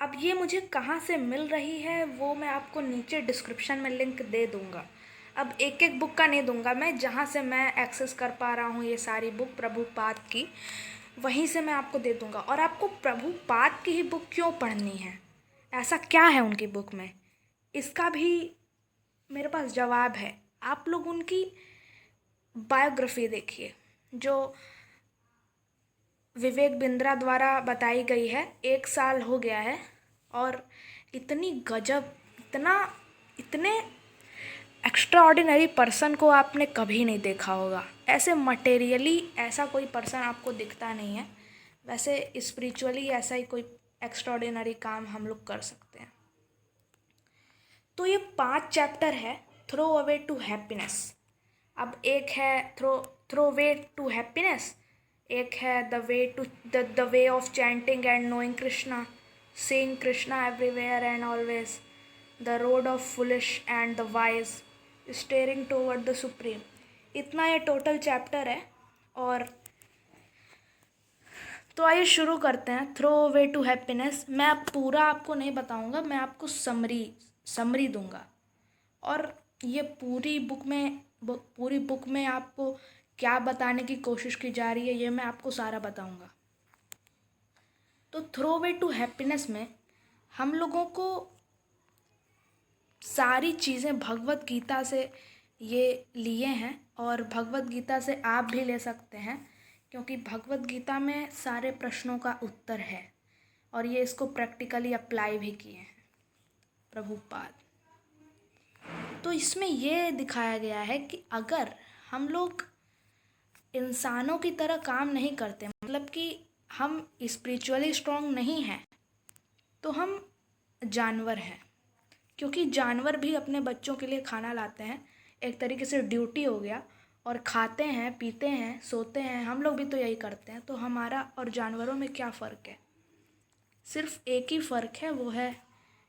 अब ये मुझे कहाँ से मिल रही है वो मैं आपको नीचे डिस्क्रिप्शन में लिंक दे दूँगा। अब एक एक बुक का नहीं दूँगा मैं, जहाँ से मैं एक्सेस कर पा रहा हूँ ये सारी बुक प्रभुपाद की, वहीं से मैं आपको दे दूँगा। और आपको प्रभुपाद की ही बुक क्यों पढ़नी है, ऐसा क्या है उनकी बुक में, इसका भी मेरे पास जवाब है। आप लोग उनकी बायोग्राफी देखिए, जो विवेक बिंद्रा द्वारा बताई गई है। 1 साल हो गया है और इतनी गजब, इतना इतने एक्स्ट्रा ऑर्डिनरी पर्सन को आपने कभी नहीं देखा होगा। ऐसे मटेरियली ऐसा कोई पर्सन आपको दिखता नहीं है, वैसे स्पिरिचुअली ऐसा ही कोई एक्स्ट्रा ऑर्डिनरी काम हम लोग कर सकते हैं। तो ये 5 चैप्टर है थ्रो अवे टू हैप्पीनेस। अब एक है थ्रो वे टू हैप्पीनेस, एक है the way of chanting and knowing Krishna, seeing Krishna everywhere and always, the road of foolish and the wise, steering toward the supreme. इतना ये टोटल चैप्टर है। और तो आइए शुरू करते हैं। थ्रो वे टू हैप्पीनेस मैं अब पूरा आपको नहीं बताऊंगा, मैं आपको समरी दूंगा। और ये पूरी बुक में आपको क्या बताने की कोशिश की जा रही है ये मैं आपको सारा बताऊंगा। तो थ्रो वे टू हैप्पीनेस में हम लोगों को सारी चीज़ें भगवत गीता से ये लिए हैं, और भगवत गीता से आप भी ले सकते हैं, क्योंकि भगवत गीता में सारे प्रश्नों का उत्तर है और ये इसको प्रैक्टिकली अप्लाई भी किए हैं प्रभुपाद। तो इसमें ये दिखाया गया है कि अगर हम लोग इंसानों की तरह काम नहीं करते, मतलब कि हम स्पिरिचुअली स्ट्रांग नहीं हैं, तो हम जानवर हैं। क्योंकि जानवर भी अपने बच्चों के लिए खाना लाते हैं, एक तरीके से ड्यूटी हो गया, और खाते हैं, पीते हैं, सोते हैं, हम लोग भी तो यही करते हैं। तो हमारा और जानवरों में क्या फ़र्क है? सिर्फ एक ही फ़र्क है, वो है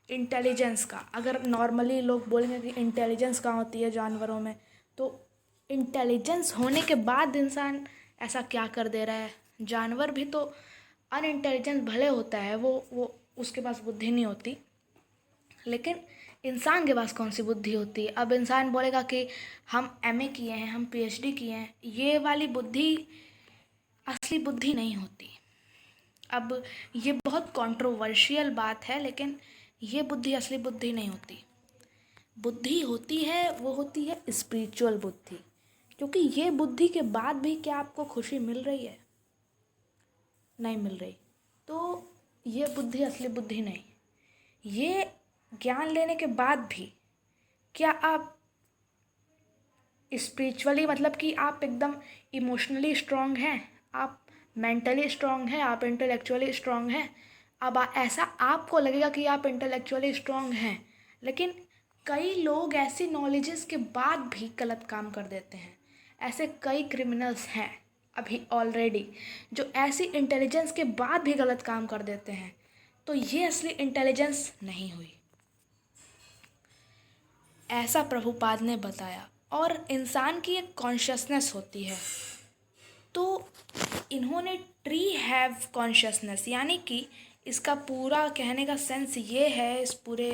इंटेलिजेंस का। अगर नॉर्मली लोग बोलेंगे कि इंटेलिजेंस कहाँ होती है जानवरों में, तो इंटेलिजेंस होने के बाद इंसान ऐसा क्या कर दे रहा है। जानवर भी तो अनइंटेलिजेंस भले होता है, वो उसके पास बुद्धि नहीं होती, लेकिन इंसान के पास कौन सी बुद्धि होती है। अब इंसान बोलेगा कि हम एमए किए हैं, हम पीएचडी किए हैं, ये वाली बुद्धि असली बुद्धि नहीं होती। अब ये बहुत कंट्रोवर्शियल बात है, लेकिन ये बुद्धि असली बुद्धि नहीं होती। बुद्धि होती है, वो होती है स्पिरिचुअल बुद्धि। क्योंकि ये बुद्धि के बाद भी क्या आपको खुशी मिल रही है? नहीं मिल रही। तो ये बुद्धि असली बुद्धि नहीं। ये ज्ञान लेने के बाद भी क्या आप स्पिरिचुअली, मतलब कि आप एकदम इमोशनली स्ट्रांग हैं, आप मेंटली स्ट्रांग हैं, आप इंटेलेक्चुअली स्ट्रांग हैं। अब ऐसा आपको लगेगा कि आप इंटेलेक्चुअली स्ट्रांग हैं, लेकिन कई लोग ऐसी नॉलेजेस के बाद भी गलत काम कर देते हैं। ऐसे कई क्रिमिनल्स हैं अभी ऑलरेडी, जो ऐसी इंटेलिजेंस के बाद भी गलत काम कर देते हैं। तो ये असली इंटेलिजेंस नहीं हुई, ऐसा प्रभुपाद ने बताया। और इंसान की एक कॉन्शियसनेस होती है, तो इन्होंने ट्री हैव कॉन्शियसनेस, यानी कि इसका पूरा कहने का सेंस ये है इस पूरे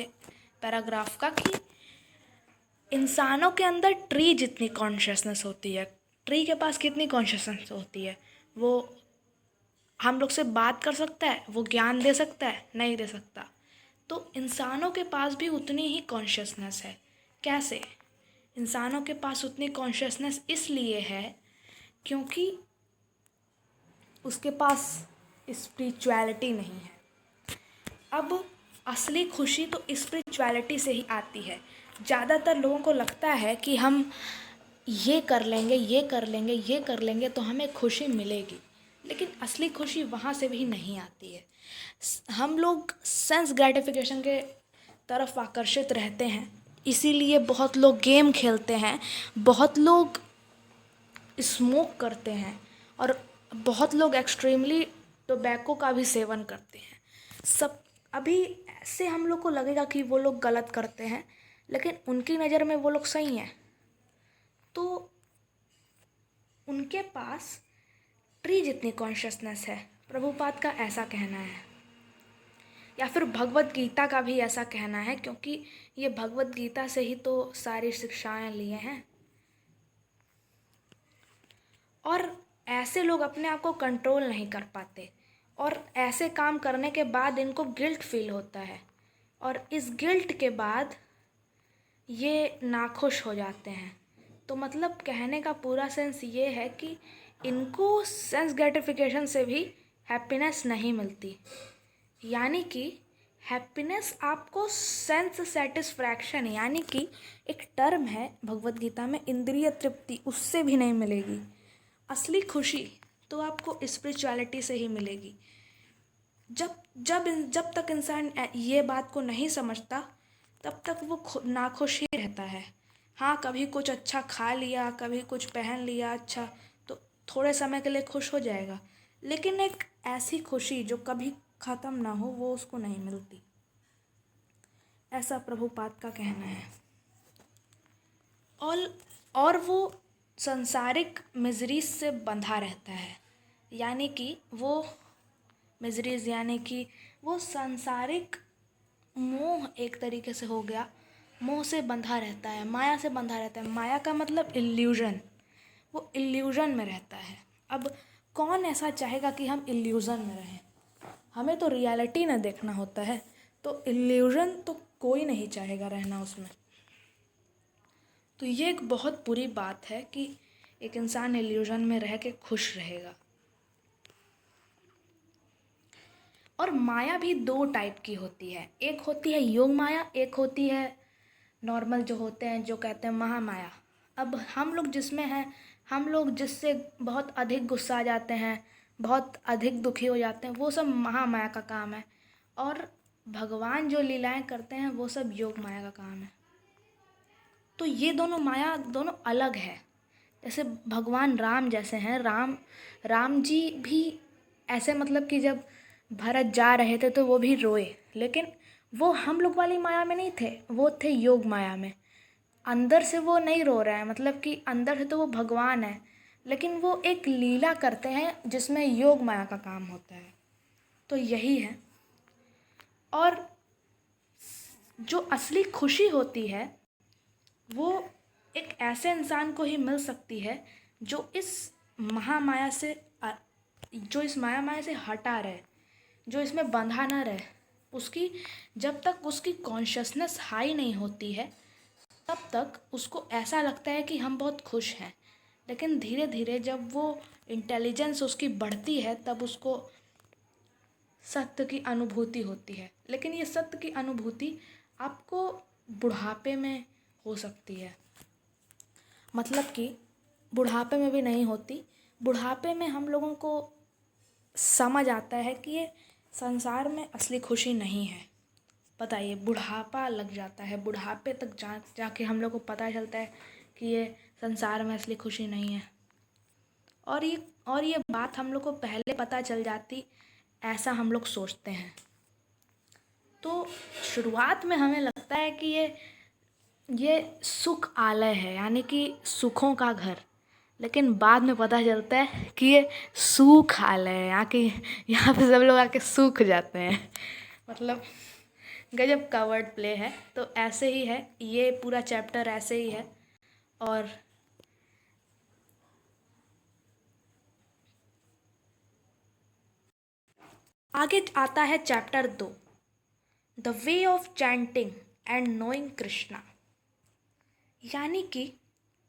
पैराग्राफ का, कि इंसानों के अंदर ट्री जितनी कॉन्शियसनेस होती है, ट्री के पास कितनी कॉन्शियसनेस होती है, वो हम लोग से बात कर सकता है, वो ज्ञान दे सकता है? नहीं दे सकता। तो इंसानों के पास भी उतनी ही कॉन्शियसनेस है। कैसे? इंसानों के पास उतनी कॉन्शियसनेस इसलिए है क्योंकि उसके पास स्पिरिचुअलिटी नहीं है। अब असली खुशी तो स्पिरिचुअलिटी से ही आती है। ज़्यादातर लोगों को लगता है कि हम ये कर लेंगे, ये कर लेंगे, ये कर लेंगे तो हमें खुशी मिलेगी, लेकिन असली खुशी वहाँ से भी नहीं आती है। हम लोग सेंस ग्रेटिफिकेशन के तरफ आकर्षित रहते हैं, इसीलिए बहुत लोग गेम खेलते हैं, बहुत लोग स्मोक करते हैं, और बहुत लोग एक्सट्रीमली टोबैको का भी सेवन करते हैं। सब अभी ऐसे हम लोग को लगेगा कि वो लोग गलत करते हैं, लेकिन उनकी नज़र में वो लोग सही हैं। तो उनके पास ट्री जितनी कॉन्शियसनेस है, प्रभुपाद का ऐसा कहना है। या फिर भगवत गीता का भी ऐसा कहना है, क्योंकि ये भगवत गीता से ही तो सारी शिक्षाएं लिए हैं। और ऐसे लोग अपने आप को कंट्रोल नहीं कर पाते और ऐसे काम करने के बाद इनको गिल्ट फील होता है, और इस गिल्ट के बाद ये नाखुश हो जाते हैं। तो मतलब कहने का पूरा सेंस ये है कि इनको सेंस ग्रेटिफिकेशन से भी हैप्पीनेस नहीं मिलती। यानी कि हैप्पीनेस आपको सेंस सेटिस्फैक्शन, यानी कि एक टर्म है भगवत गीता में, इंद्रिय तृप्ति, उससे भी नहीं मिलेगी। असली खुशी तो आपको स्पिरिचुअलिटी से ही मिलेगी। जब जब जब तक इंसान ये बात को नहीं समझता तब तक वो नाखुश ही रहता है। हाँ, कभी कुछ अच्छा खा लिया, कभी कुछ पहन लिया अच्छा, तो थोड़े समय के लिए खुश हो जाएगा, लेकिन एक ऐसी खुशी जो कभी ख़त्म ना हो वो उसको नहीं मिलती। ऐसा प्रभुपाद का कहना है। और वो सांसारिक मिजरीज से बंधा रहता है, यानी कि वो मिजरीज यानी कि वो सांसारिक मोह एक तरीके से हो गया, मोह से बंधा रहता है, माया से बंधा रहता है। माया का मतलब इल्यूजन, वो इल्यूजन में रहता है। अब कौन ऐसा चाहेगा कि हम इल्यूजन में रहें? हमें तो रियलिटी ना देखना होता है, तो इल्यूजन तो कोई नहीं चाहेगा रहना उसमें। तो ये एक बहुत बुरी बात है कि एक इंसान इल्यूजन में रह के खुश रहेगा। और माया भी दो टाइप की होती है, एक होती है योग माया, एक होती है नॉर्मल जो होते हैं, जो कहते हैं महामाया। अब हम लोग जिसमें हैं, हम लोग जिससे बहुत अधिक गुस्सा आ जाते हैं, बहुत अधिक दुखी हो जाते हैं, वो सब महामाया का काम है। और भगवान जो लीलाएं करते हैं वो सब योग माया का काम है। तो ये दोनों माया दोनों अलग है। जैसे भगवान राम जैसे हैं, राम जी भी ऐसे, मतलब कि जब भरत जा रहे थे तो वो भी रोए, लेकिन वो हम लोग वाली माया में नहीं थे, वो थे योग माया में। अंदर से वो नहीं रो रहे हैं, मतलब कि अंदर से तो वो भगवान है, लेकिन वो एक लीला करते हैं जिसमें योग माया का काम होता है। तो यही है। और जो असली खुशी होती है वो एक ऐसे इंसान को ही मिल सकती है जो इस महामाया से माया से हटा रहे, जो इसमें बंधा ना रहे। उसकी जब तक उसकी कॉन्शियसनेस हाई नहीं होती है तब तक उसको ऐसा लगता है कि हम बहुत खुश हैं, लेकिन धीरे धीरे जब वो इंटेलिजेंस उसकी बढ़ती है तब उसको सत्य की अनुभूति होती है। लेकिन ये सत्य की अनुभूति आपको बुढ़ापे में हो सकती है, मतलब कि बुढ़ापे में भी नहीं होती। बुढ़ापे में हम लोगों को समझ आता है कि ये संसार में असली खुशी नहीं है। बताइए, बुढ़ापा लग जाता है, बुढ़ापे तक जाके हम लोग को पता चलता है कि ये संसार में असली खुशी नहीं है। और ये बात हम लोग को पहले पता चल जाती, ऐसा हम लोग सोचते हैं। तो शुरुआत में हमें लगता है कि ये सुख आलय है, यानी कि सुखों का घर, लेकिन बाद में पता चलता है कि ये सूख आलय है, यहाँ पे सब लोग आके सूख जाते हैं। मतलब गजब का वर्ड प्ले है। तो ऐसे ही है, ये पूरा चैप्टर ऐसे ही है। और आगे आता है chapter 2, the way of chanting and knowing Krishna. यानी कि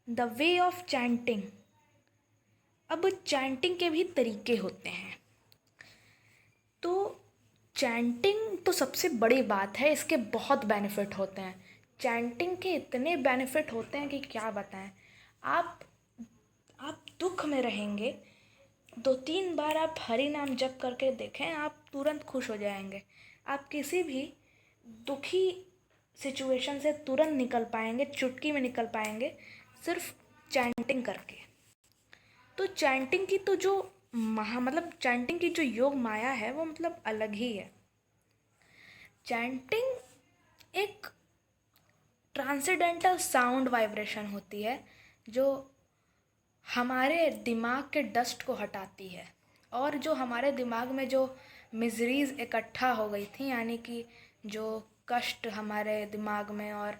द वे ऑफ चैंटिंग, अब चैंटिंग के भी तरीके होते हैं। तो चैंटिंग तो सबसे बड़ी बात है, इसके बहुत बेनिफिट होते हैं। चैंटिंग के इतने बेनिफिट होते हैं कि क्या बताएं। आप दुख में रहेंगे, 2-3 बार आप हरि नाम जप करके देखें, आप तुरंत खुश हो जाएंगे। आप किसी भी दुखी सिचुएशन से तुरंत निकल पाएंगे, चुटकी में निकल पाएंगे, सिर्फ चैंटिंग करके। तो चैंटिंग की तो जो चैंटिंग की जो योग माया है वो मतलब अलग ही है। चैंटिंग एक ट्रांसेंडेंटल साउंड वाइब्रेशन होती है जो हमारे दिमाग के डस्ट को हटाती है, और जो हमारे दिमाग में जो मिजरीज इकट्ठा हो गई थी, यानी कि जो कष्ट हमारे दिमाग में और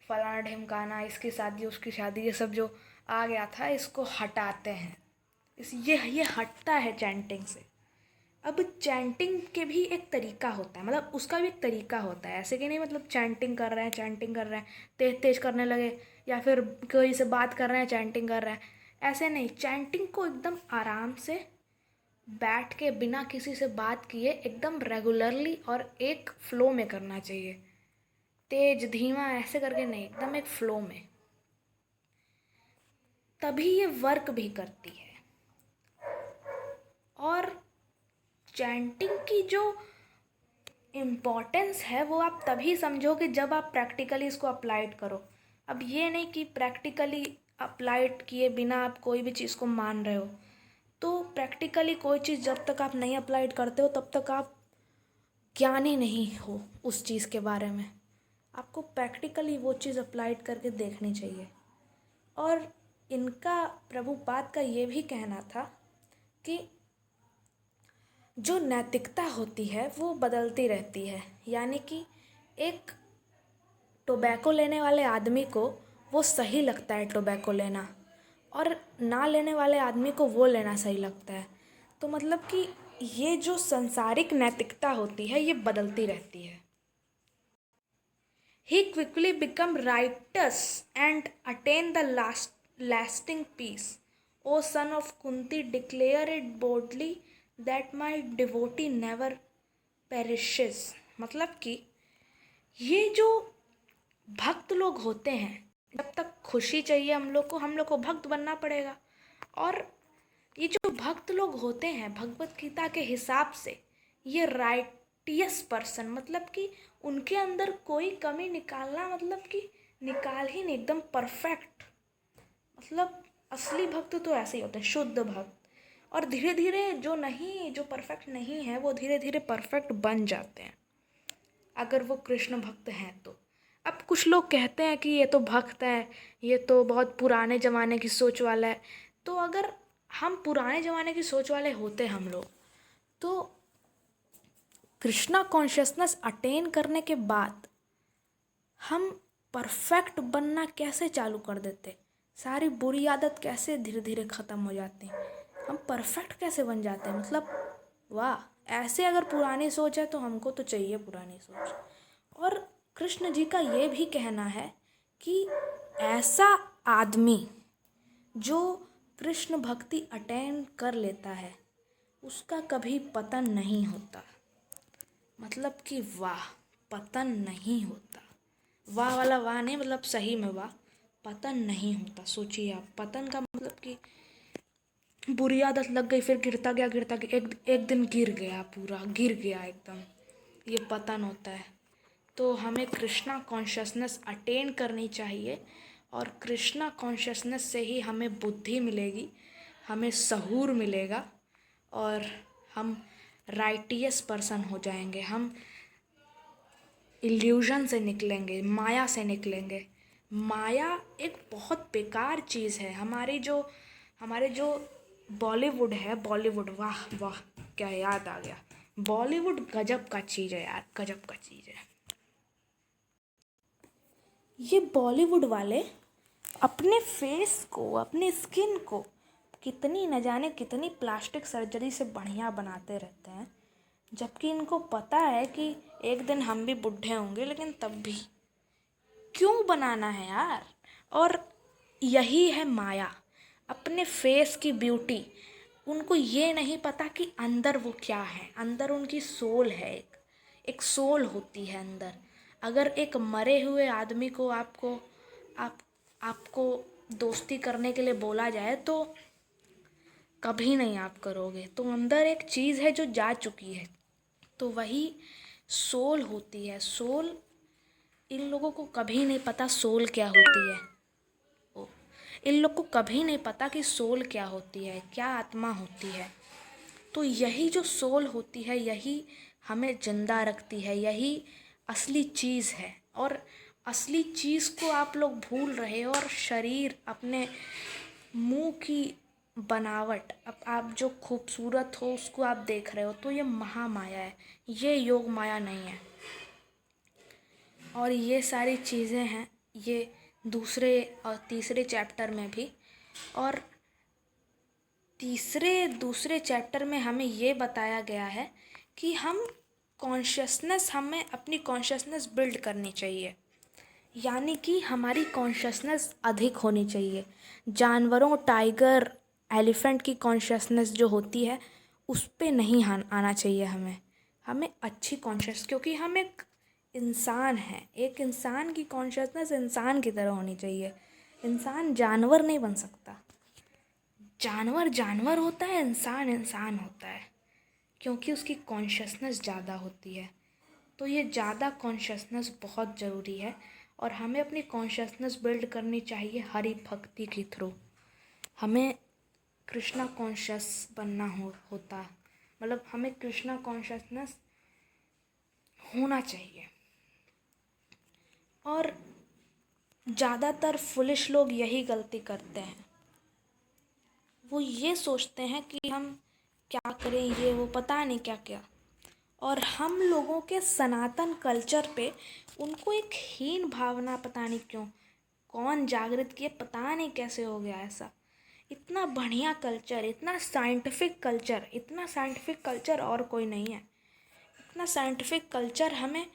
फलाना ढिमकाना, इसकी शादी उसकी शादी, ये सब जो आ गया था, इसको हटाते हैं। ये हटता है चैंटिंग से। अब चैंटिंग के भी एक तरीका होता है, मतलब उसका भी एक तरीका होता है, ऐसे कि नहीं मतलब चैंटिंग कर रहे हैं तेज तेज करने लगे, या फिर कोई से बात कर रहे हैं चैंटिंग कर रहे हैं, ऐसे नहीं। चैंटिंग को एकदम आराम से बैठ के बिना किसी से बात किए एकदम रेगुलरली और एक फ्लो में करना चाहिए। तेज धीमा ऐसे करके नहीं, एकदम एक फ्लो में, तभी ये वर्क भी करती है। और चैंटिंग की जो इम्पोर्टेंस है वो आप तभी समझोगे जब आप प्रैक्टिकली इसको अप्लाइड करो। अब ये नहीं कि प्रैक्टिकली अप्लाइड किए बिना आप कोई भी चीज़ को मान रहे हो। तो प्रैक्टिकली कोई चीज़ जब तक आप नहीं अप्लाइड करते हो तब तक आप ज्ञानी नहीं हो उस चीज़ के बारे में। आपको प्रैक्टिकली वो चीज़ अप्लाइड करके देखनी चाहिए। और इनका प्रभुपाद का ये भी कहना था कि जो नैतिकता होती है वो बदलती रहती है, यानी कि एक टोबैको लेने वाले आदमी को वो सही लगता है टोबैको लेना, और ना लेने वाले आदमी को वो लेना सही लगता है। तो मतलब कि ये जो संसारिक नैतिकता होती है ये बदलती रहती है। He quickly become righteous and attain the lasting peace. O son of Kunti, declare it boldly that my devotee never perishes. मतलब कि ये जो भक्त लोग होते हैं, जब तक खुशी चाहिए हम लोग को भक्त बनना पड़ेगा। और ये जो भक्त लोग होते हैं भगवत गीता के हिसाब से, ये राइटियस पर्सन, मतलब कि उनके अंदर कोई कमी निकालना, मतलब कि निकाल ही नहीं, एकदम परफेक्ट। मतलब असली भक्त तो ऐसे ही होते हैं, शुद्ध भक्त। और धीरे धीरे जो परफेक्ट नहीं है वो धीरे धीरे परफेक्ट बन जाते हैं, अगर वो कृष्ण भक्त हैं तो। अब कुछ लोग कहते हैं कि ये तो भक्त है, ये तो बहुत पुराने ज़माने की सोच वाला है। तो अगर हम पुराने ज़माने की सोच वाले होते हम लोग, तो कृष्णा कॉन्शियसनेस अटेन करने के बाद हम परफेक्ट बनना कैसे चालू कर देते, सारी बुरी आदत कैसे धीरे धीरे ख़त्म हो जाती, हम परफेक्ट कैसे बन जाते हैं। मतलब वाह, ऐसे अगर पुरानी सोच है तो हमको तो चाहिए पुरानी सोच। और कृष्ण जी का ये भी कहना है कि ऐसा आदमी जो कृष्ण भक्ति अटेन कर लेता है उसका कभी पतन नहीं होता। मतलब कि वाह, पतन नहीं होता। वाह वाला वाह नहीं, मतलब सही में वाह, पतन नहीं होता। सोचिए आप, पतन का मतलब कि बुरी आदत लग गई, फिर गिरता गया एक दिन गिर गया, पूरा गिर गया एकदम, ये पतन होता है। तो हमें कृष्णा कॉन्शियसनेस अटेन करनी चाहिए, और कृष्णा कॉन्शियसनेस से ही हमें बुद्धि मिलेगी, हमें सहूर मिलेगा, और हम राइटियस पर्सन हो जाएंगे। हम इल्यूजन से निकलेंगे, माया से निकलेंगे। माया एक बहुत बेकार चीज़ है। हमारे जो बॉलीवुड है, बॉलीवुड, वाह वाह क्या याद आ गया, बॉलीवुड गजब का चीज़ है यार, गजब का चीज़ है। ये बॉलीवुड वाले अपने फेस को, अपने स्किन को कितनी न जाने कितनी प्लास्टिक सर्जरी से बढ़िया बनाते रहते हैं, जबकि इनको पता है कि एक दिन हम भी बूढ़े होंगे, लेकिन तब भी क्यों बनाना है यार। और यही है माया, अपने फेस की ब्यूटी। उनको ये नहीं पता कि अंदर वो क्या है, अंदर उनकी सोल है, एक सोल होती है अंदर। अगर एक मरे हुए आदमी को आपको दोस्ती करने के लिए बोला जाए तो कभी नहीं आप करोगे। तो अंदर एक चीज़ है जो जा चुकी है, तो वही सोल होती है। सोल, इन लोगों को कभी नहीं पता सोल क्या होती है। इन लोग को कभी नहीं पता कि सोल क्या होती है, क्या आत्मा होती है। तो यही जो सोल होती है यही हमें जिंदा रखती है, यही असली चीज़ है। और असली चीज़ को आप लोग भूल रहे हो, और शरीर, अपने मुंह की बनावट, अब आप जो खूबसूरत हो उसको आप देख रहे हो, तो ये महामाया है, ये योग माया नहीं है। और ये सारी चीज़ें हैं, ये दूसरे और तीसरे चैप्टर में भी। और दूसरे चैप्टर में हमें ये बताया गया है कि हमें अपनी कॉन्शियसनेस बिल्ड करनी चाहिए, यानी कि हमारी कॉन्शियसनेस अधिक होनी चाहिए। जानवरों, टाइगर, एलिफेंट की कॉन्शियसनेस जो होती है उस पे नहीं आना चाहिए हमें। हमें अच्छी कॉन्शियस, क्योंकि हम एक इंसान हैं, एक इंसान की कॉन्शियसनेस इंसान की तरह होनी चाहिए। इंसान जानवर नहीं बन सकता। जानवर जानवर होता है, इंसान इंसान होता है, क्योंकि उसकी कॉन्शियसनेस ज़्यादा होती है। तो ये ज़्यादा कॉन्शियसनेस बहुत ज़रूरी है, और हमें अपनी कॉन्शियसनेस बिल्ड करनी चाहिए हरि भक्ति के थ्रू। हमें कृष्णा कॉन्शियस बनना होता, मतलब हमें कृष्णा कॉन्शियसनेस होना चाहिए। और ज़्यादातर फुलिश लोग यही गलती करते हैं, वो ये सोचते हैं कि हम क्या करें, ये वो पता नहीं क्या क्या। और हम लोगों के सनातन कल्चर पे उनको एक हीन भावना, पता नहीं क्यों, कौन जागृत किए, पता नहीं कैसे हो गया ऐसा। इतना बढ़िया कल्चर, इतना साइंटिफिक कल्चर और कोई नहीं है। इतना साइंटिफिक कल्चर हमें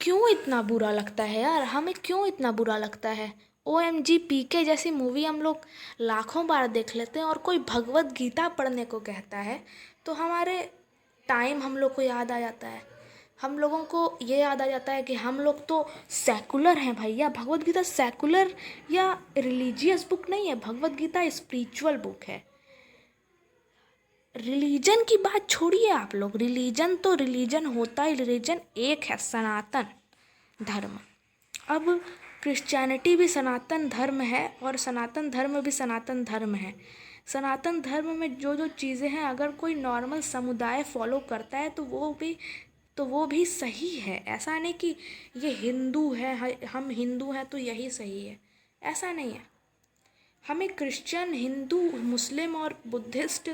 क्यों इतना बुरा लगता है यार, हमें क्यों इतना बुरा लगता है। OMG, PK जैसी मूवी हम लोग लाखों बार देख लेते हैं, और कोई भगवत गीता पढ़ने को कहता है तो हमारे टाइम हम लोग को याद आ जाता है। हम लोगों को ये याद आ जाता है कि हम लोग तो सेकुलर हैं भैया। भगवत गीता सेकुलर या रिलीजियस बुक नहीं है, भगवत गीता स्पिरिचुअल बुक है। रिलीजन की बात छोड़िए आप लोग, रिलीजन होता है, रिलीजन एक है, सनातन धर्म। अब क्रिश्चियनिटी भी सनातन धर्म है, और सनातन धर्म भी सनातन धर्म है। सनातन धर्म में जो जो चीज़ें हैं, अगर कोई नॉर्मल समुदाय फॉलो करता है तो वो भी सही है। ऐसा नहीं कि ये हिंदू है, हम हिंदू हैं तो यही सही है, ऐसा नहीं है। हमें क्रिश्चियन, हिंदू, मुस्लिम और बुद्धिस्ट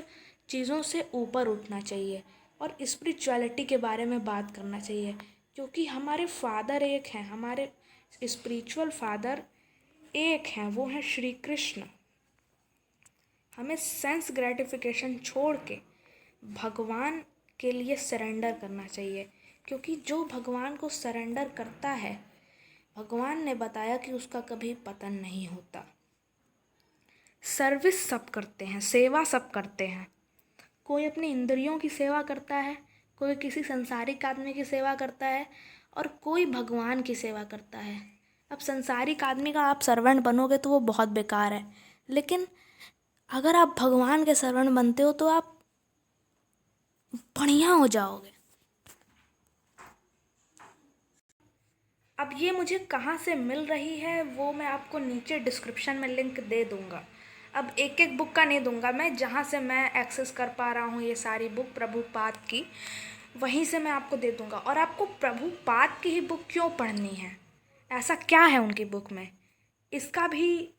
चीज़ों से ऊपर उठना चाहिए, और स्पिरिचुअलिटी के बारे में बात करना चाहिए, क्योंकि हमारे फादर एक हैं, हमारे स्पिरिचुअल फादर एक हैं, वो हैं श्री कृष्ण। हमें सेंस ग्रेटिफिकेशन छोड़ के भगवान के लिए सरेंडर करना चाहिए, क्योंकि जो भगवान को सरेंडर करता है, भगवान ने बताया कि उसका कभी पतन नहीं होता। सर्विस सब करते हैं, सेवा सब करते हैं। कोई अपनी इंद्रियों की सेवा करता है, कोई किसी संसारिक आदमी की सेवा करता है, और कोई भगवान की सेवा करता है। अब संसारिक आदमी का आप सर्वेंट बनोगे तो वो बहुत बेकार है, लेकिन अगर आप भगवान के सर्वेंट बनते हो तो आप बढ़िया हो जाओगे। अब ये मुझे कहाँ से मिल रही है वो मैं आपको नीचे डिस्क्रिप्शन में लिंक दे दूँगा। अब एक एक बुक का नहीं दूँगा मैं, जहाँ से मैं एक्सेस कर पा रहा हूँ ये सारी बुक प्रभुपाद की, वहीं से मैं आपको दे दूँगा। और आपको प्रभुपाद की ही बुक क्यों पढ़नी है, ऐसा क्या है उनकी बुक में, इसका भी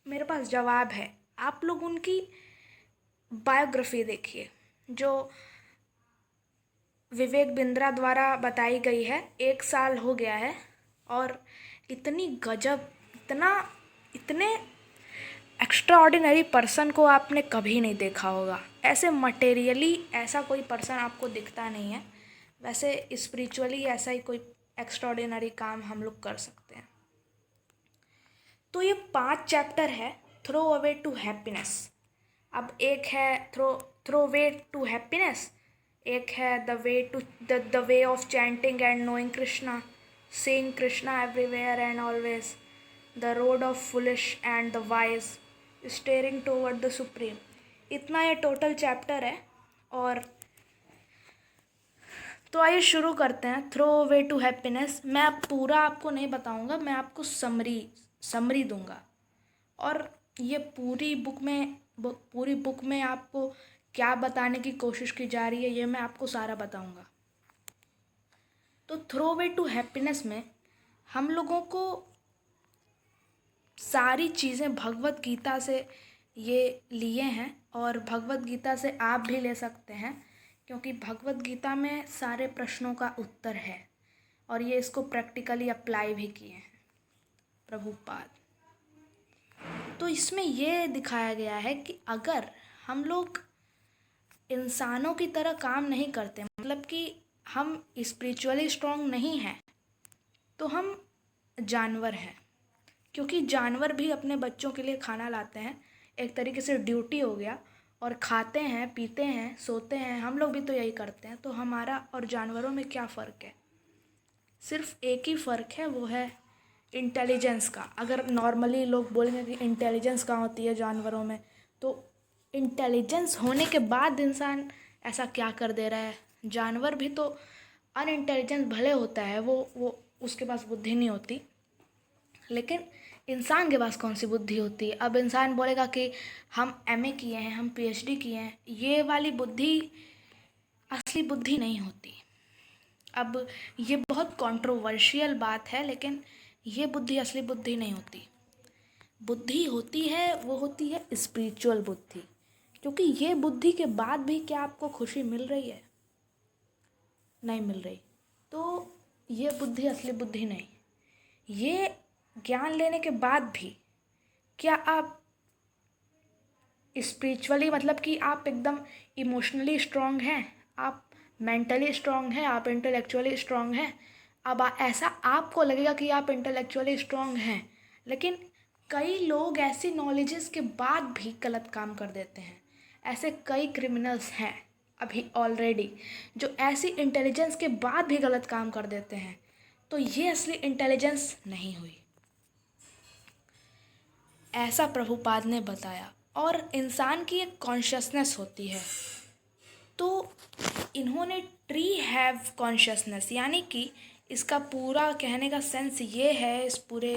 मेरे पास जवाब है। आप लोग उनकी बायोग्राफी देखिए, जो विवेक बिंद्रा द्वारा बताई गई है। 1 साल हो गया है, और इतनी गजब, इतने एक्स्ट्रा ऑर्डिनरी पर्सन को आपने कभी नहीं देखा होगा। ऐसे मटेरियली ऐसा कोई पर्सन आपको दिखता नहीं है, वैसे स्पिरिचुअली ऐसा ही कोई एक्स्ट्रा ऑर्डिनरी काम हम लोग कर सकते हैं। तो ये 5 चैप्टर है थ्रो अवे टू हैप्पीनेस। अब एक है थ्रो वे टू हैप्पीनेस, एक है the way of chanting and knowing Krishna, seeing Krishna everywhere and always, the road of foolish and the wise, steering toward the supreme. इतना ये टोटल चैप्टर है। और तो आइए शुरू करते हैं थ्रो वे टू हैप्पीनेस। मैं अब पूरा आपको नहीं बताऊंगा, मैं आपको समरी दूंगा। और ये पूरी बुक में आपको क्या बताने की कोशिश की जा रही है ये मैं आपको सारा बताऊंगा। तो थ्रो वे टू हैप्पीनेस में हम लोगों को सारी चीज़ें भगवत गीता से ये लिए हैं और भगवत गीता से आप भी ले सकते हैं, क्योंकि भगवत गीता में सारे प्रश्नों का उत्तर है और ये इसको प्रैक्टिकली अप्लाई भी किए हैं प्रभुपाद। तो इसमें ये दिखाया गया है कि अगर हम लोग इंसानों की तरह काम नहीं करते, मतलब कि हम स्पिरिचुअली स्ट्रांग नहीं हैं, तो हम जानवर हैं। क्योंकि जानवर भी अपने बच्चों के लिए खाना लाते हैं, एक तरीके से ड्यूटी हो गया, और खाते हैं, पीते हैं, सोते हैं, हम लोग भी तो यही करते हैं। तो हमारा और जानवरों में क्या फ़र्क है? सिर्फ एक ही फ़र्क है, वो है इंटेलिजेंस का। अगर नॉर्मली लोग बोलेंगे कि इंटेलिजेंस कहाँ होती है जानवरों में, तो इंटेलिजेंस होने के बाद इंसान ऐसा क्या कर दे रहा है। जानवर भी तो अनइंटेलिजेंस भले होता है, वो उसके पास बुद्धि नहीं होती, लेकिन इंसान के पास कौन सी बुद्धि होती है। अब इंसान बोलेगा कि हम एमए किए हैं, हम पीएचडी किए हैं, ये वाली बुद्धि असली बुद्धि नहीं होती। अब ये बहुत कंट्रोवर्शियल बात है, लेकिन ये बुद्धि असली बुद्धि नहीं होती। बुद्धि होती है, वो होती है स्पिरिचुअल बुद्धि। क्योंकि ये बुद्धि के बाद भी क्या आपको खुशी मिल रही है? नहीं मिल रही, तो ये बुद्धि असली बुद्धि नहीं। ये ज्ञान लेने के बाद भी क्या आप स्पिरिचुअली, मतलब कि आप एकदम इमोशनली स्ट्रांग हैं, आप मेंटली स्ट्रांग हैं, आप इंटेलेक्चुअली स्ट्रांग हैं। अब ऐसा आपको लगेगा कि आप इंटेलेक्चुअली स्ट्रांग हैं, लेकिन कई लोग ऐसी नॉलेजेस के बाद भी गलत काम कर देते हैं। ऐसे कई क्रिमिनल्स हैं अभी ऑलरेडी, जो ऐसी इंटेलिजेंस के बाद भी गलत काम कर देते हैं। तो ये असली इंटेलिजेंस नहीं हुई, ऐसा प्रभुपाद ने बताया। और इंसान की एक कॉन्शियसनेस होती है, तो इन्होंने ट्री हैव कॉन्शियसनेस, यानी कि इसका पूरा कहने का सेंस ये है इस पूरे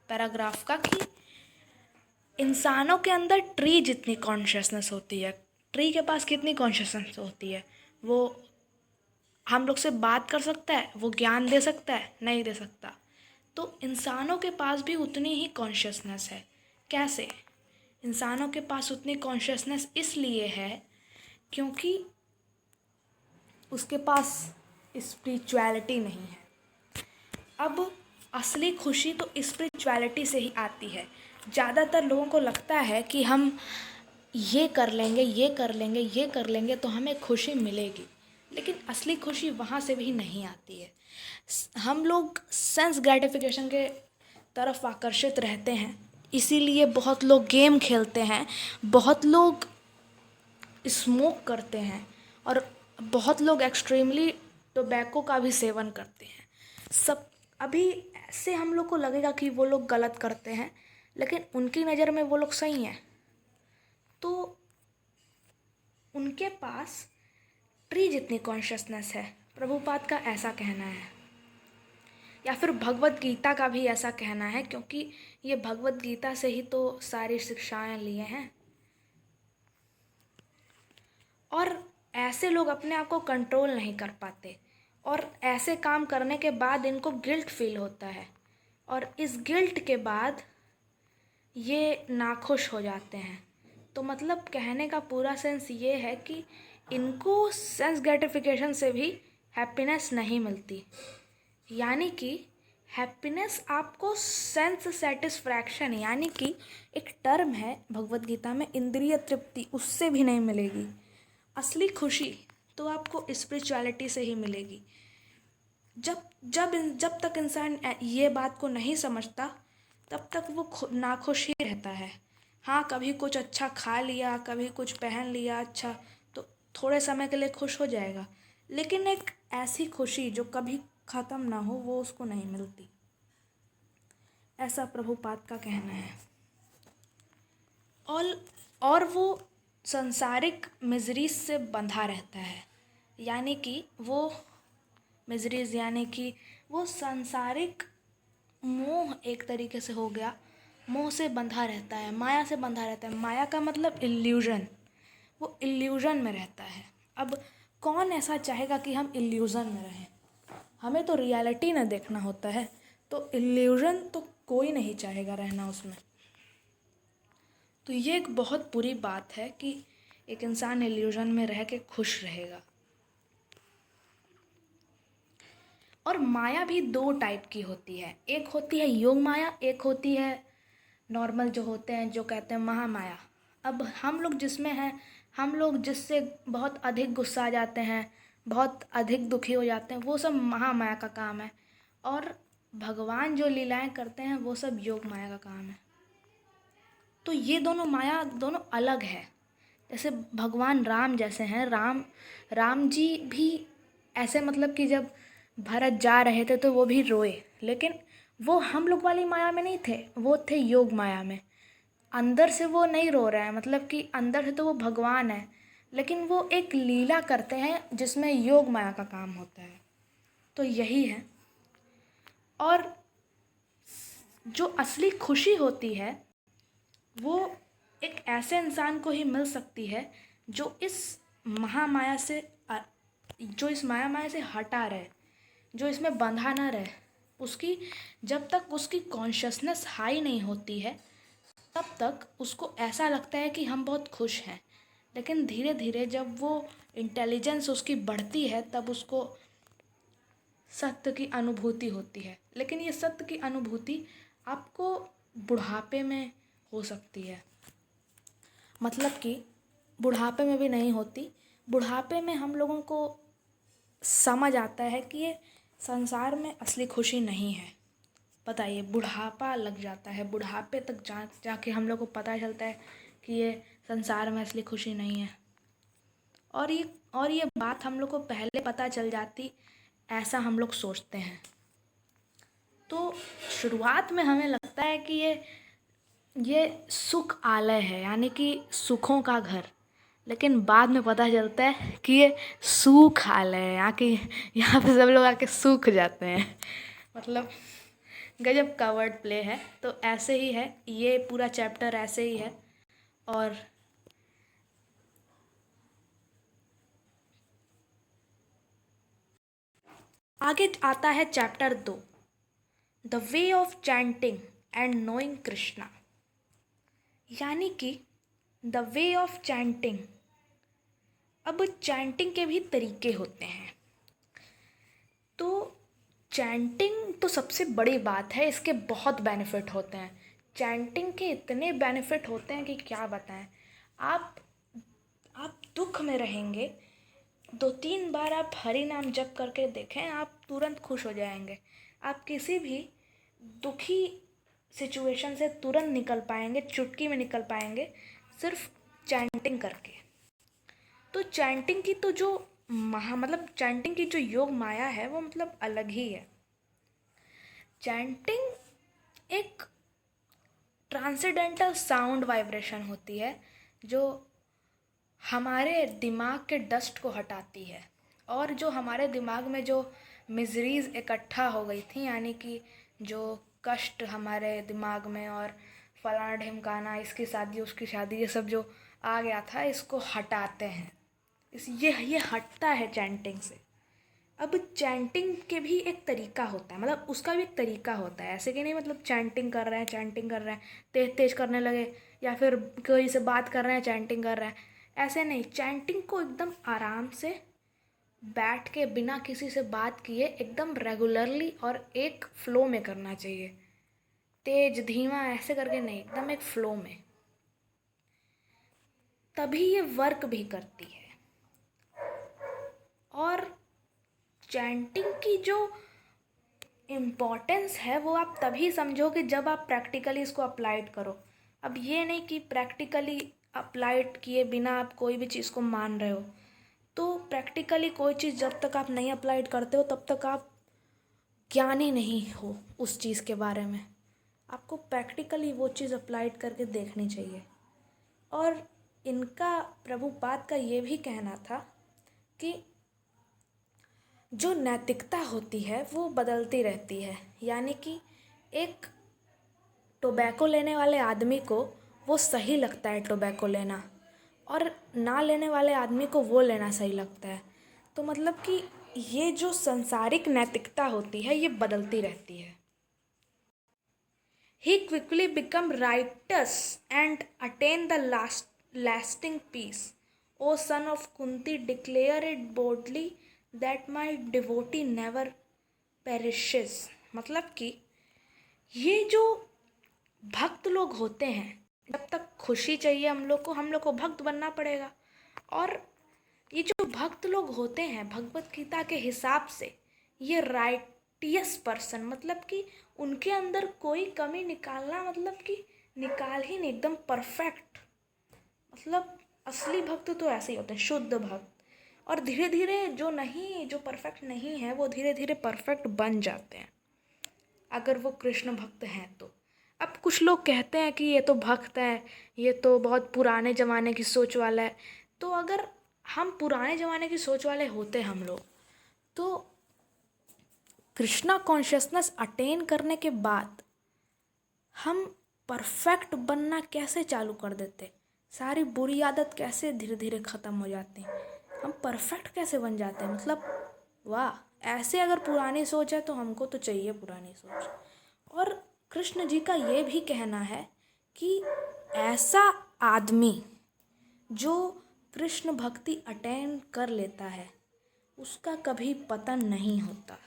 पैराग्राफ का, कि इंसानों के अंदर ट्री जितनी कॉन्शियसनेस होती है, ट्री के पास कितनी कॉन्शियसनेस होती है, वो हम लोग से बात कर सकता है, वो ज्ञान दे सकता है? नहीं दे सकता। तो इंसानों के पास भी उतनी ही कॉन्शियसनेस है। कैसे? इंसानों के पास उतनी कॉन्शियसनेस इसलिए है क्योंकि उसके पास स्पिरिचुअलिटी नहीं है। अब असली खुशी तो स्पिरिचुअलिटी से ही आती है। ज़्यादातर लोगों को लगता है कि हम ये कर लेंगे, ये कर लेंगे, ये कर लेंगे तो हमें खुशी मिलेगी, लेकिन असली खुशी वहाँ से भी नहीं आती है। हम लोग सेंस ग्रेटिफिकेशन के तरफ आकर्षित रहते हैं, इसीलिए बहुत लोग गेम खेलते हैं, बहुत लोग स्मोक करते हैं, और बहुत लोग एक्सट्रीमली टोबैको का भी सेवन करते हैं। सब अभी ऐसे हम लोग को लगेगा कि वो लोग गलत करते हैं, लेकिन उनकी नज़र में वो लोग सही हैं। तो उनके पास ट्री जितनी कॉन्शियसनेस है, प्रभुपाद का ऐसा कहना है, या फिर भगवत गीता का भी ऐसा कहना है, क्योंकि ये भगवत गीता से ही तो सारी शिक्षाएं लिए हैं। और ऐसे लोग अपने आप को कंट्रोल नहीं कर पाते, और ऐसे काम करने के बाद इनको गिल्ट फील होता है, और इस गिल्ट के बाद ये नाखुश हो जाते हैं। तो मतलब कहने का पूरा सेंस ये है कि इनको सेंस ग्रेटिफिकेशन से भी हैप्पीनेस नहीं मिलती, यानी कि हैप्पीनेस आपको सेंस सेटिस्फैक्शन, यानी कि एक टर्म है भगवत गीता में इंद्रिय तृप्ति, उससे भी नहीं मिलेगी। असली खुशी तो आपको स्पिरिचुअलिटी से ही मिलेगी। जब तक इंसान ये बात को नहीं समझता, तब तक वो नाखुश ही रहता है। हाँ, कभी कुछ अच्छा खा लिया, कभी कुछ पहन लिया अच्छा, तो थोड़े समय के लिए खुश हो जाएगा, लेकिन एक ऐसी खुशी जो कभी ख़त्म ना हो, वो उसको नहीं मिलती। ऐसा प्रभुपाद का कहना है। और वो संसारिक मिजरीज से बंधा रहता है, यानी कि वो मिजरीज, यानी कि वो सांसारिक मोह एक तरीके से हो गया, मोह से बंधा रहता है, माया से बंधा रहता है। माया का मतलब इल्यूजन, वो इल्यूजन में रहता है। अब कौन ऐसा चाहेगा कि हम इल्यूजन में रहें? हमें तो रियलिटी ना देखना होता है, तो इल्यूजन तो कोई नहीं चाहेगा रहना उसमें। तो ये एक बहुत बुरी बात है कि एक इंसान इल्यूजन में रह के खुश रहेगा। और माया भी दो टाइप की होती है, एक होती है योग माया, एक होती है नॉर्मल जो होते हैं, जो कहते हैं महामाया। अब हम लोग जिसमें हैं, हम लोग जिससे बहुत अधिक गुस्सा आ जाते हैं, बहुत अधिक दुखी हो जाते हैं, वो सब महामाया का काम है। और भगवान जो लीलाएं करते हैं वो सब योग माया का काम है। तो ये दोनों माया दोनों अलग है। जैसे भगवान राम जैसे हैं, राम जी भी ऐसे, मतलब कि जब भरत जा रहे थे तो वो भी रोए, लेकिन वो हम लोग वाली माया में नहीं थे, वो थे योग माया में। अंदर से वो नहीं रो रहे हैं, मतलब कि अंदर से तो वो भगवान है, लेकिन वो एक लीला करते हैं जिसमें योग माया का काम होता है। तो यही है। और जो असली खुशी होती है वो एक ऐसे इंसान को ही मिल सकती है जो इस महामाया से जो इस माया से हटा रहे, जो इसमें बंधा ना रहे। उसकी जब तक उसकी कॉन्शियसनेस हाई नहीं होती है तब तक उसको ऐसा लगता है कि हम बहुत खुश हैं, लेकिन धीरे धीरे जब वो इंटेलिजेंस उसकी बढ़ती है तब उसको सत्य की अनुभूति होती है। लेकिन ये सत्य की अनुभूति आपको बुढ़ापे में हो सकती है, मतलब कि बुढ़ापे में भी नहीं होती। बुढ़ापे में हम लोगों को समझ आता है कि ये संसार में असली खुशी नहीं है। बताइए, बुढ़ापा लग जाता है, बुढ़ापे तक जाके हम लोग को पता चलता है कि ये संसार में असली खुशी नहीं है। और ये बात हम लोग को पहले पता चल जाती, ऐसा हम लोग सोचते हैं। तो शुरुआत में हमें लगता है कि ये सुख आलय है, यानी कि सुखों का घर, लेकिन बाद में पता चलता है कि ये सूख आलय है, यहाँ पे सब लोग आके सूख जाते हैं। मतलब गजब का वर्ड प्ले है। तो ऐसे ही है, ये पूरा चैप्टर ऐसे ही है। और आगे आता है chapter 2, the way of chanting and knowing Krishna. यानी कि द वे ऑफ चैंटिंग, अब चैंटिंग के भी तरीके होते हैं। तो चैंटिंग तो सबसे बड़ी बात है, इसके बहुत बेनिफिट होते हैं। चैंटिंग के इतने बेनिफिट होते हैं कि क्या बताएं। आप आप दुख में रहेंगे, 2-3 बार आप हरि नाम जप करके देखें, आप तुरंत खुश हो जाएंगे। आप किसी भी दुखी सिचुएशन से तुरंत निकल पाएंगे, चुटकी में निकल पाएंगे, सिर्फ चैंटिंग करके। तो चैंटिंग की तो जो मतलब चैंटिंग की जो योग माया है वो मतलब अलग ही है। चैंटिंग एक ट्रांसेंडेंटल साउंड वाइब्रेशन होती है जो हमारे दिमाग के डस्ट को हटाती है, और जो हमारे दिमाग में जो मिजरीज इकट्ठा हो गई थी, यानी कि जो कष्ट हमारे दिमाग में और फलाना ढिमकाना, इसकी शादी उसकी शादी, ये सब जो आ गया था, इसको हटाते हैं। ये हटता है चैंटिंग से। अब चैंटिंग के भी एक तरीका होता है, मतलब उसका भी एक तरीका होता है। ऐसे कि नहीं मतलब चैंटिंग कर रहे हैं तेज तेज करने लगे, या फिर कोई से बात कर रहे हैं चैंटिंग कर रहे हैं, ऐसे नहीं। चैंटिंग को एकदम आराम से बैठ के बिना किसी से बात किए एकदम रेगुलरली और एक फ्लो में करना चाहिए। तेज धीमा ऐसे करके नहीं, एकदम एक फ्लो में, तभी ये वर्क भी करती है। और चैंटिंग की जो इम्पॉर्टेंस है वो आप तभी समझोगे जब आप प्रैक्टिकली इसको अप्लाइड करो। अब ये नहीं कि प्रैक्टिकली अप्लाइड किए बिना आप कोई भी चीज़ को मान रहे हो। तो प्रैक्टिकली कोई चीज़ जब तक आप नहीं अप्लाइड करते हो तब तक आप ज्ञानी नहीं हो उस चीज़ के बारे में। आपको प्रैक्टिकली वो चीज़ अप्लाइड करके देखनी चाहिए। और इनका प्रभुपाद का ये भी कहना था कि जो नैतिकता होती है वो बदलती रहती है, यानी कि एक टोबैको लेने वाले आदमी को वो सही लगता है टोबैको लेना, और ना लेने वाले आदमी को वो लेना सही लगता है। तो मतलब कि ये जो सांसारिक नैतिकता होती है ये बदलती रहती है। he quickly become righteous and attain the lasting peace. O son of Kunti, declare it boldly that my devotee never perishes. मतलब कि ये जो भक्त लोग होते हैं, जब तक खुशी चाहिए हम लोग को भक्त बनना पड़ेगा। और ये जो भक्त लोग होते हैं भगवत गीता के हिसाब से ये राइटियस पर्सन, मतलब कि उनके अंदर कोई कमी निकालना मतलब कि निकाल ही नहीं, एकदम परफेक्ट। मतलब असली भक्त तो ऐसे ही होते हैं, शुद्ध भक्त। और धीरे धीरे जो परफेक्ट नहीं है वो धीरे धीरे परफेक्ट बन जाते हैं अगर वो कृष्ण भक्त हैं तो। अब कुछ लोग कहते हैं कि ये तो भक्त है, ये तो बहुत पुराने ज़माने की सोच वाला है। तो अगर हम पुराने ज़माने की सोच वाले होते हम लोग, तो कृष्णा कॉन्शियसनेस अटेन करने के बाद हम परफेक्ट बनना कैसे चालू कर देते, सारी बुरी आदत कैसे धीरे धीरे ख़त्म हो जाती, हम परफेक्ट कैसे बन जाते हैं। मतलब वाह, ऐसे अगर पुरानी सोच है तो हमको तो चाहिए पुरानी सोच। और कृष्ण जी का ये भी कहना है कि ऐसा आदमी जो कृष्ण भक्ति अटेन कर लेता है उसका कभी पतन नहीं होता।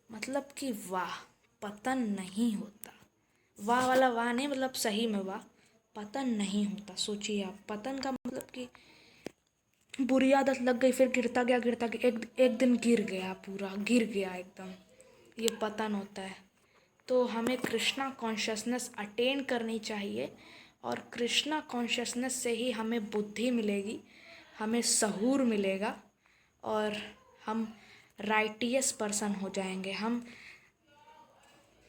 मतलब कि वाह, पतन नहीं होता। वाह वाला वाह नहीं, मतलब सही में वाह, पतन नहीं होता। सोचिए आप, पतन का मतलब कि बुरी आदत लग गई, फिर गिरता गया एक दिन गिर गया, पूरा गिर गया एकदम, ये पतन होता है। तो हमें कृष्णा कॉन्शियसनेस अटेन करनी चाहिए और कृष्णा कॉन्शियसनेस से ही हमें बुद्धि मिलेगी, हमें सहूर मिलेगा और हम राइटियस पर्सन हो जाएंगे। हम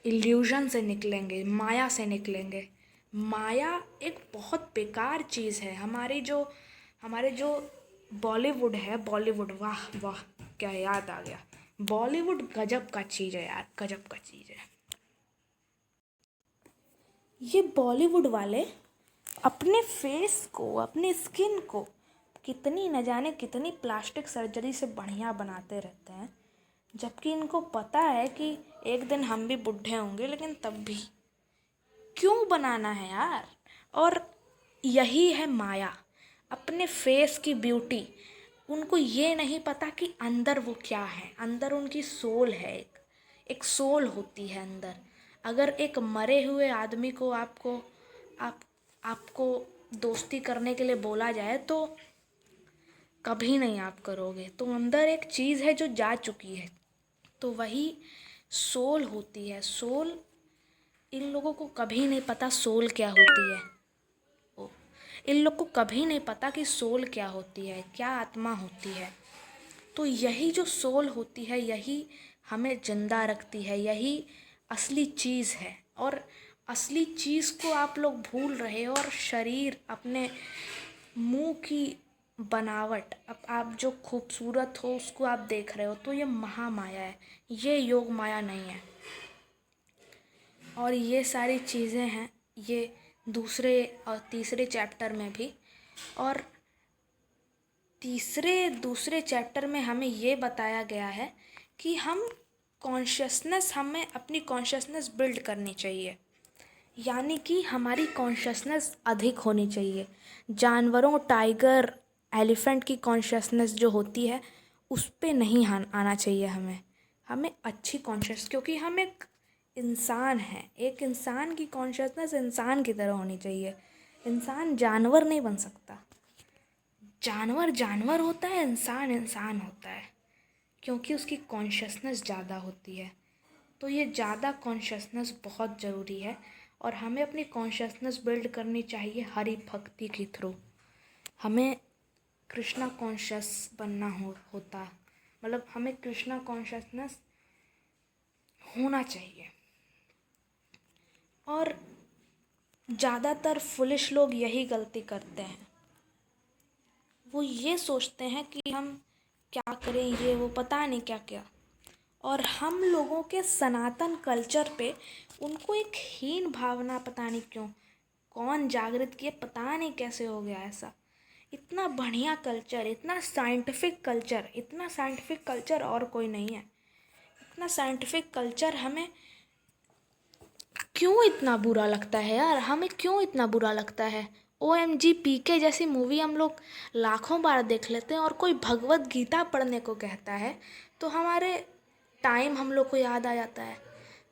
इल्यूजन से निकलेंगे, माया से निकलेंगे। माया एक बहुत बेकार चीज़ है। हमारे जो बॉलीवुड है, बॉलीवुड, वाह वाह क्या याद आ गया, बॉलीवुड गजब का चीज़ है यार, गजब का चीज़ है। ये बॉलीवुड वाले अपने फेस को, अपनी स्किन को कितनी न जाने कितनी प्लास्टिक सर्जरी से बढ़िया बनाते रहते हैं, जबकि इनको पता है कि एक दिन हम भी बूढ़े होंगे, लेकिन तब भी क्यों बनाना है यार। और यही है माया, अपने फेस की ब्यूटी। उनको ये नहीं पता कि अंदर वो क्या है, अंदर उनकी सोल है, एक सोल होती है अंदर। अगर एक मरे हुए आदमी को आपको दोस्ती करने के लिए बोला जाए तो कभी नहीं आप करोगे। तो अंदर एक चीज़ है जो जा चुकी है, तो वही सोल होती है। सोल, इन लोगों को कभी नहीं पता सोल क्या होती है। इन लोग को कभी नहीं पता कि सोल क्या होती है, क्या आत्मा होती है। तो यही जो सोल होती है यही हमें जिंदा रखती है, यही असली चीज़ है। और असली चीज़ को आप लोग भूल रहे हो और शरीर, अपने मुंह की बनावट, अब आप जो खूबसूरत हो उसको आप देख रहे हो, तो ये महामाया है, ये योग माया नहीं है। और ये सारी चीज़ें हैं ये दूसरे और तीसरे चैप्टर में भी। और दूसरे चैप्टर में हमें ये बताया गया है कि हमें अपनी कॉन्शियसनेस बिल्ड करनी चाहिए, यानी कि हमारी कॉन्शियसनेस अधिक होनी चाहिए। जानवरों, टाइगर, एलिफेंट की कॉन्शियसनेस जो होती है उस पे नहीं आना चाहिए हमें अच्छी कॉन्शियस, क्योंकि हम एक इंसान हैं, एक इंसान की कॉन्शियसनेस इंसान की तरह होनी चाहिए। इंसान जानवर नहीं बन सकता। जानवर जानवर होता है, इंसान इंसान होता है, क्योंकि उसकी कॉन्शियसनेस ज़्यादा होती है। तो ये ज़्यादा कॉन्शियसनेस बहुत ज़रूरी है और हमें अपनी कॉन्शियसनेस बिल्ड करनी चाहिए हरि भक्ति के थ्रू। हमें कृष्णा कॉन्शियस बनना होता, मतलब हमें कृष्णा कॉन्शियसनेस होना चाहिए। और ज़्यादातर फुलिश लोग यही गलती करते हैं, वो ये सोचते हैं कि हम क्या करें, ये वो पता नहीं क्या क्या। और हम लोगों के सनातन कल्चर पे उनको एक हीन भावना, पता नहीं क्यों, कौन जागृत किए, पता नहीं कैसे हो गया ऐसा। इतना बढ़िया कल्चर, इतना साइंटिफिक कल्चर और कोई नहीं है। इतना साइंटिफिक कल्चर हमें क्यों इतना बुरा लगता है यार, हमें क्यों इतना बुरा लगता है। OMG PK जैसी मूवी हम लोग लाखों बार देख लेते हैं, और कोई भगवत गीता पढ़ने को कहता है तो हमारे टाइम हम लोग को याद आ जाता है।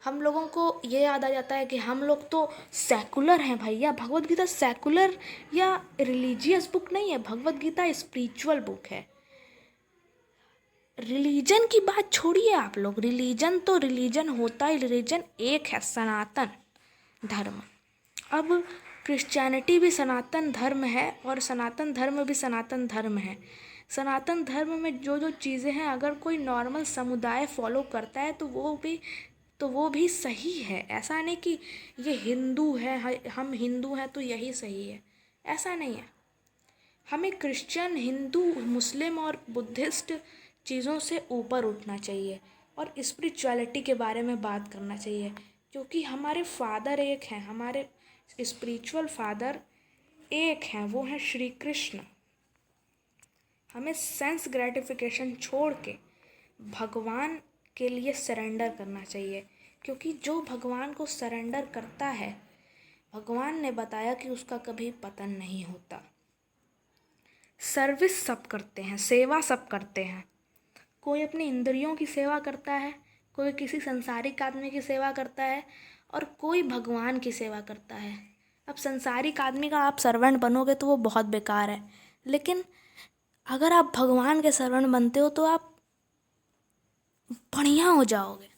हम लोगों को ये याद आ जाता है कि हम लोग तो सेकुलर हैं भैया। भगवत गीता सेकुलर या रिलीजियस बुक नहीं है, भगवत गीता स्पिरिचुअल बुक है। रिलीजन की बात छोड़िए आप लोग, रिलीजन तो रिलीजन होता ही, रिलीजन एक है, सनातन धर्म। अब क्रिश्चियनिटी भी सनातन धर्म है, और सनातन धर्म भी सनातन धर्म है। सनातन धर्म में जो जो चीज़ें हैं, अगर कोई नॉर्मल समुदाय फॉलो करता है तो वो भी सही है। ऐसा नहीं कि ये हिंदू है, हम हिंदू हैं तो यही सही है, ऐसा नहीं है। हमें क्रिश्चियन, हिंदू, मुस्लिम और बुद्धिस्ट चीज़ों से ऊपर उठना चाहिए और स्पिरिचुअलिटी के बारे में बात करना चाहिए, क्योंकि हमारे फादर एक हैं, हमारे स्पिरिचुअल फादर एक हैं, वो हैं श्री कृष्ण। हमें सेंस ग्रेटिफिकेशन छोड़ के भगवान के लिए सरेंडर करना चाहिए, क्योंकि जो भगवान को सरेंडर करता है, भगवान ने बताया कि उसका कभी पतन नहीं होता। सर्विस सब करते हैं, सेवा सब करते हैं। कोई अपनी इंद्रियों की सेवा करता है, कोई किसी संसारिक आदमी की सेवा करता है, और कोई भगवान की सेवा करता है। अब संसारिक आदमी का आप सर्वेंट बनोगे तो वो बहुत बेकार है, लेकिन अगर आप भगवान के सर्वेंट बनते हो तो आप बढ़िया हो जाओगे।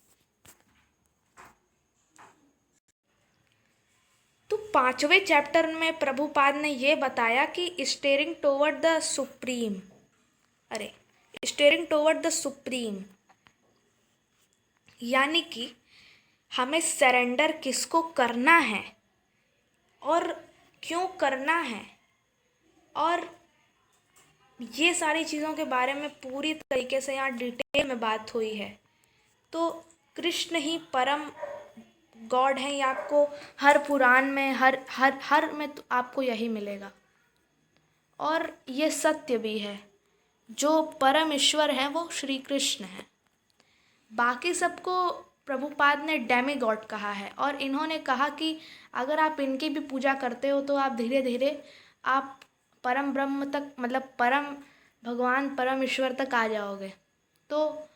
तो 5वें चैप्टर में प्रभुपाद ने ये बताया कि स्टेयरिंग टुवर्ड द सुप्रीम, यानी कि हमें सरेंडर किसको करना है और क्यों करना है, और ये सारी चीज़ों के बारे में पूरी तरीके से यहाँ डिटेल में बात हुई है। तो कृष्ण ही परम गॉड हैं, ये आपको हर पुराण में, हर में तो आपको यही मिलेगा, और ये सत्य भी है। जो परम ईश्वर हैं वो श्री कृष्ण हैं। बाकी सबको प्रभुपाद ने डेमी गॉड कहा है, और इन्होंने कहा कि अगर आप इनकी भी पूजा करते हो तो आप धीरे धीरे आप परम ब्रह्म तक, मतलब परम भगवान, परम ईश्वर तक आ जाओगे। तो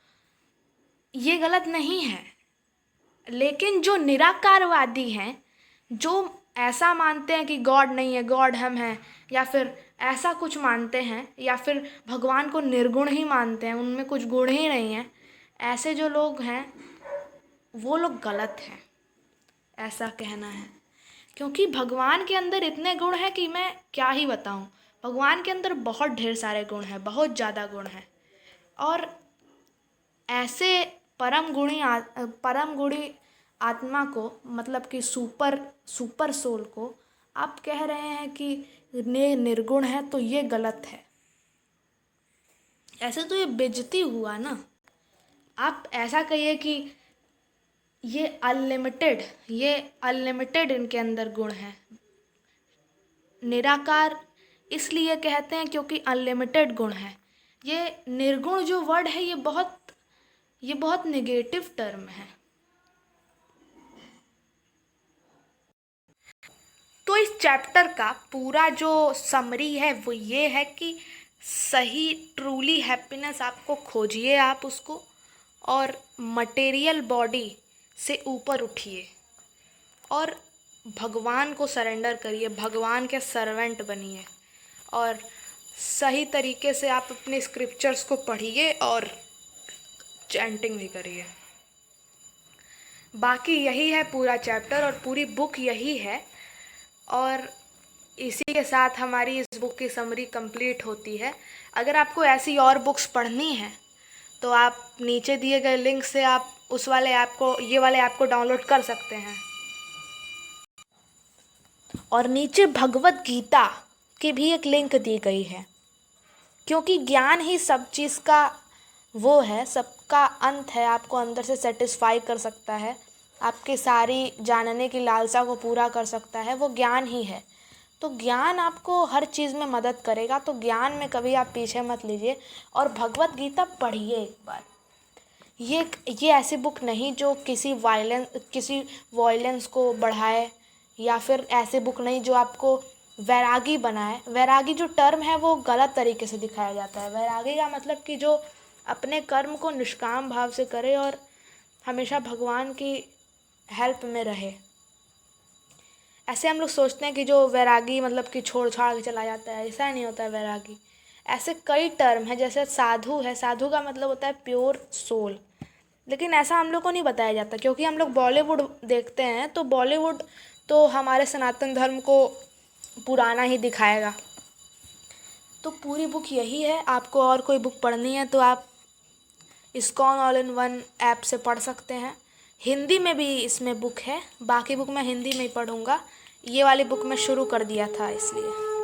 ये गलत नहीं है, लेकिन जो निराकारवादी हैं, जो ऐसा मानते हैं कि गॉड नहीं है, गॉड हम हैं, या फिर ऐसा कुछ मानते हैं, या फिर भगवान को निर्गुण ही मानते हैं, उनमें कुछ गुण ही नहीं है, ऐसे जो लोग हैं वो लोग गलत हैं, ऐसा कहना है। क्योंकि भगवान के अंदर इतने गुण हैं कि मैं क्या ही बताऊं। भगवान के अंदर बहुत ढेर सारे गुण हैं, बहुत ज़्यादा गुण हैं, और ऐसे परम गुणी आत्मा को, मतलब कि सुपर सोल को आप कह रहे हैं कि निर्गुण है, तो ये गलत है। ऐसे तो ये बेइज्जती हुआ ना। आप ऐसा कहिए कि ये अनलिमिटेड इनके अंदर गुण हैं। निराकार इसलिए कहते हैं क्योंकि अनलिमिटेड गुण है। ये निर्गुण जो वर्ड है, ये बहुत नेगेटिव टर्म है। तो इस चैप्टर का पूरा जो समरी है वो ये है कि सही ट्रूली हैप्पीनेस आपको खोजिए, आप उसको, और मटेरियल बॉडी से ऊपर उठिए और भगवान को सरेंडर करिए, भगवान के सर्वेंट बनिए, और सही तरीके से आप अपने स्क्रिप्चर्स को पढ़िए और चैंटिंग भी करिए। बाकी यही है पूरा चैप्टर और पूरी बुक यही है, और इसी के साथ हमारी इस बुक की समरी कंप्लीट होती है। अगर आपको ऐसी और बुक्स पढ़नी है तो आप नीचे दिए गए लिंक से आप ये वाले ऐप को डाउनलोड कर सकते हैं, और नीचे भगवत गीता की भी एक लिंक दी गई है, क्योंकि ज्ञान ही सब चीज़ का वो है, सबका अंत है, आपको अंदर से सेटिस्फाई कर सकता है, आपकी सारी जानने की लालसा को पूरा कर सकता है, वो ज्ञान ही है। तो ज्ञान आपको हर चीज़ में मदद करेगा, तो ज्ञान में कभी आप पीछे मत लीजिए और भगवत गीता पढ़िए एक बार, ये ऐसी बुक नहीं जो किसी वॉयलेंस को बढ़ाए, या फिर ऐसी बुक नहीं जो आपको वैरागी बनाए। वैरागी जो टर्म है वो गलत तरीके से दिखाया जाता है। वैरागी का मतलब कि जो अपने कर्म को निष्काम भाव से करे और हमेशा भगवान की हेल्प में रहे। ऐसे हम लोग सोचते हैं कि जो वैरागी मतलब कि छोड़ छाड़ के चला जाता है, ऐसा नहीं होता है वैरागी। ऐसे कई टर्म है, जैसे साधु है, साधु का मतलब होता है प्योर सोल। लेकिन ऐसा हम लोग को नहीं बताया जाता, क्योंकि हम लोग बॉलीवुड देखते हैं, तो बॉलीवुड तो हमारे सनातन धर्म को पुराना ही दिखाएगा। तो पूरी बुक यही है। आपको और कोई बुक पढ़नी है तो आप ISKCON all in one app से पढ़ सकते हैं। हिंदी में भी इसमें बुक है, बाकी बुक मैं हिंदी में ही पढ़ूँगा। ये वाली बुक मैं शुरू कर दिया था इसलिए।